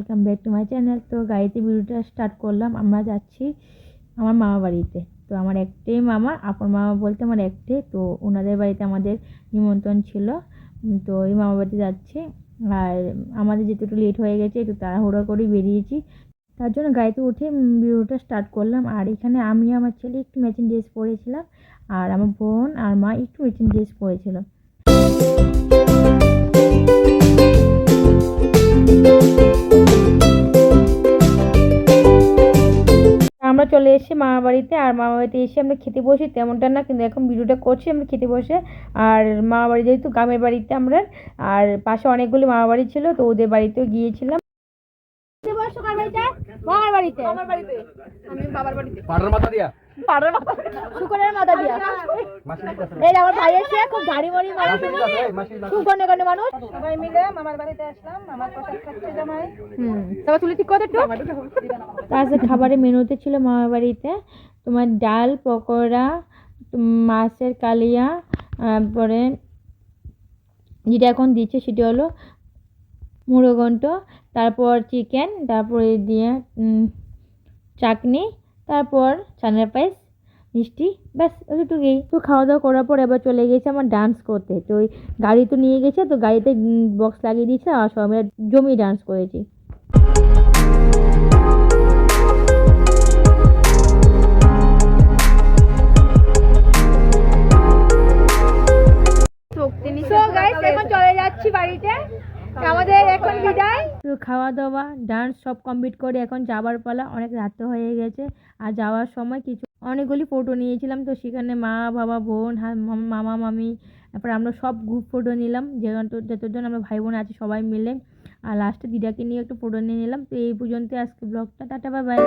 Welcome back to my channel. তো গাড়িতে ভিডিওটা স্টার্ট করলাম। আমরা যাচ্ছি আমার মামা বাড়িতে। তো আমার একটাই মামা, আপন মামা বলতে আমার একটাই। তো ওনাদের বাড়িতে আমাদের নিমন্ত্রণ ছিল। তো ওই মামা বাড়িতে যাচ্ছি। আর আমাদের যেহেতু একটু লেট হয়ে গেছে, একটু তাড়াহুড়ো করেই বেরিয়েছি, তার জন্য গাড়িতে উঠে ভিডিওটা স্টার্ট করলাম। আর এখানে আমি আমার ছেলে একটু ম্যাচিং ড্রেস পরেছিলাম, আর আমার বোন আর মা একটু ম্যাচিং ড্রেস পরেছিল। আমরা চলে এসেছি মামা বাড়িতে। আর মামা বাড়িতে এসে আমরা খেতে বসি তেমনটা না, কিন্তু এখন ভিডিওটা করছি আমরা খেতে বসে। আর মামা বাড়ি যেহেতু গ্রামের বাড়িতে আমরা, আর পাশে অনেকগুলি মামা বাড়ি ছিল, তো ওদের বাড়িতেও গিয়েছিলাম। মামার বাড়িতে, আমার বাড়িতে, আমি বাবার বাড়িতে, পাড়ার মাথা দিয়া, পাড়ার মাথা, শুকরের মাথা দিয়া। এই আমার ভাই এসে খুব গাড়ি মারি মারি শুকনে গনে মানুষ সবাই মিলে মামার বাড়িতে আসলাম। মামার প্রসাদ খাচ্ছে জামাই। তবে তুলি ঠিক করে একটু। তারপরে খাবারের মেনুতে ছিল মামার বাড়িতে তোমার ডাল, পকোড়া, মাছের কালিয়া, তারপরে যেটা এখন দিচ্ছে সেটা হলো মুড়োঘণ্ট, তারপর চিকেন, তারপরে দিয়ে চাটনি, তারপর ছানার পায়েস, মিষ্টি, ব্যাস এতটুকুই। তো খাওয়া দাওয়া করার পর এবার চলে গেছে আমার ডান্স করতে। তো ওই গাড়ি তো নিয়ে গেছে, তো গাড়িতে বক্স লাগিয়ে দিয়েছে, আর সব আমরা জমিয়ে ডান্স করেছি। এখন চলে যাচ্ছি বাড়িতে, আমাদের এখন বিদায়। তো খাওয়া দাওয়া ডান্স সব কমপ্লিট করে এখন যাবার পালা। অনেক রাত হয়ে গেছে। আর যাওয়ার সময় কিছু অনেকগুলি ফটো নিয়েছিলাম, তো সেখানে মা, বাবা, বোন, মামা, মামি, তারপর আমরা সব গ্রুপ ফটো নিলাম, যতজন আমরা ভাই বোন আছি সবাই মিলে। আর লাস্টে দিদাকে নিয়ে একটু ফটো নিয়ে নিলাম। তো এই পর্যন্ত আজকে ব্লগটা, টাটা, বাই বাই।